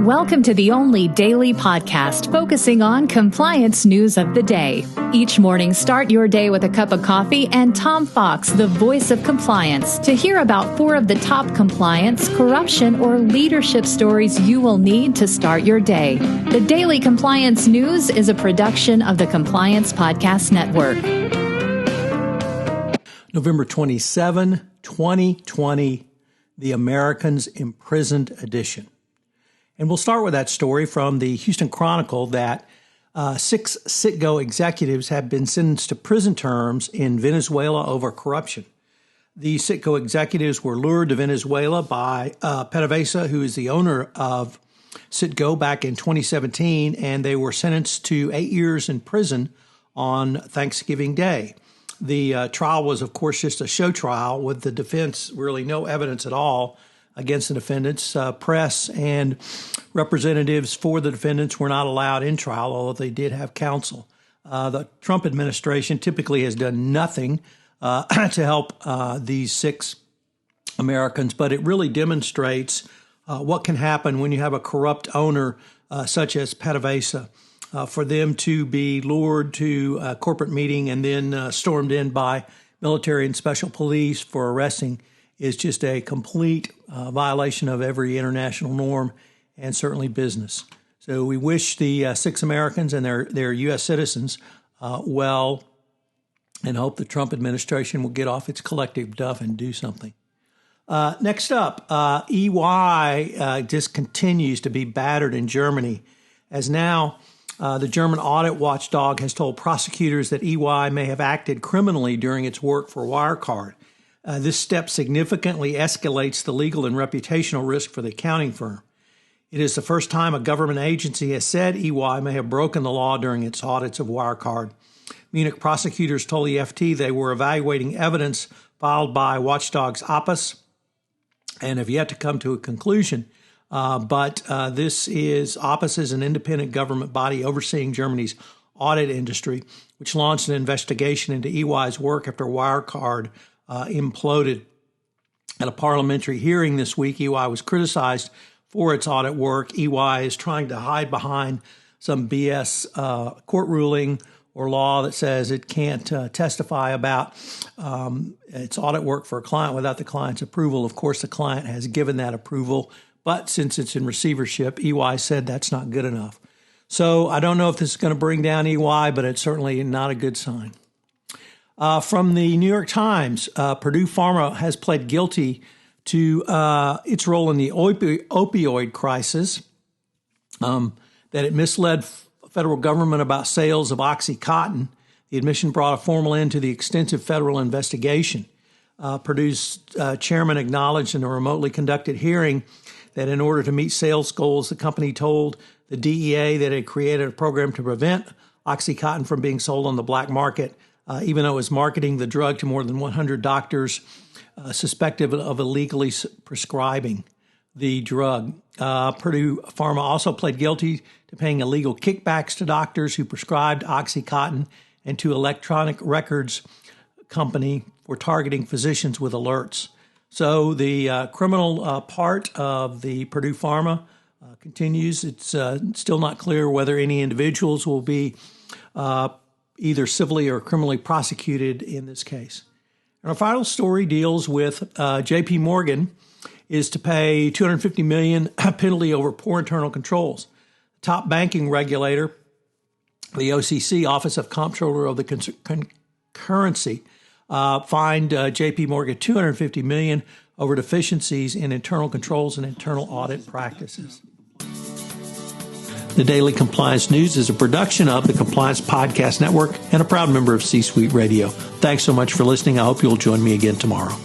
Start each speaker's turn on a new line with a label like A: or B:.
A: Welcome to the only daily podcast focusing on compliance news of the day. Each morning, start your day with a cup of coffee and Tom Fox, the voice of compliance, to hear about 4 of the top compliance, corruption, or leadership stories you will need to start your day. The Daily Compliance News is a production of the Compliance Podcast Network.
B: November 27, 2020, the Americans Imprisoned edition. And we'll start with that story from the Houston Chronicle that 6 CITGO executives have been sentenced to prison terms in Venezuela over corruption. The CITGO executives were lured to Venezuela by PDVSA, who is the owner of CITGO, back in 2017, and they were sentenced to 8 years in prison on Thanksgiving Day. The trial was, of course, just a show trial with the defense really no evidence at all against the defendants. Press and representatives for the defendants were not allowed in trial, although they did have counsel. The Trump administration typically has done nothing to help these 6 Americans, but it really demonstrates what can happen when you have a corrupt owner such as PDVSA. For them to be lured to a corporate meeting and then stormed in by military and special police for arresting is just a complete violation of every international norm and certainly business. So we wish the 6 Americans and their U.S. citizens well, and hope the Trump administration will get off its collective duff and do something. Next up, EY just continues to be battered in Germany, as now the German audit watchdog has told prosecutors that EY may have acted criminally during its work for Wirecard. This step significantly escalates the legal and reputational risk for the accounting firm. It is the first time a government agency has said EY may have broken the law during its audits of Wirecard. Munich prosecutors told the FT they were evaluating evidence filed by watchdogs Opus and have yet to come to a conclusion. But Opus is an independent government body overseeing Germany's audit industry, which launched an investigation into EY's work after Wirecard imploded. At a parliamentary hearing this week, EY was criticized for its audit work. EY is trying to hide behind some BS court ruling or law that says it can't testify about its audit work for a client without the client's approval. Of course, the client has given that approval, but since it's in receivership, EY said that's not good enough. So I don't know if this is going to bring down EY, but it's certainly not a good sign. From the New York Times, Purdue Pharma has pled guilty to its role in the opioid crisis, that it misled federal government about sales of OxyContin. The admission brought a formal end to the extensive federal investigation. Purdue's chairman acknowledged in a remotely conducted hearing that in order to meet sales goals, the company told the DEA that it created a program to prevent OxyContin from being sold on the black market, even though it was marketing the drug to more than 100 doctors suspected of illegally prescribing the drug. Purdue Pharma also pled guilty to paying illegal kickbacks to doctors who prescribed OxyContin and to electronic records company for targeting physicians with alerts. So the criminal part of the Purdue Pharma continues. It's still not clear whether any individuals will be either civilly or criminally prosecuted in this case. And our final story deals with JPMorgan is to pay $250 million penalty over poor internal controls. Top banking regulator, the OCC, Office of Comptroller of the Concurrency, fined JPMorgan $250 million over deficiencies in internal controls and internal audit practices. The Daily Compliance News is a production of the Compliance Podcast Network and a proud member of C-Suite Radio. Thanks so much for listening. I hope you'll join me again tomorrow.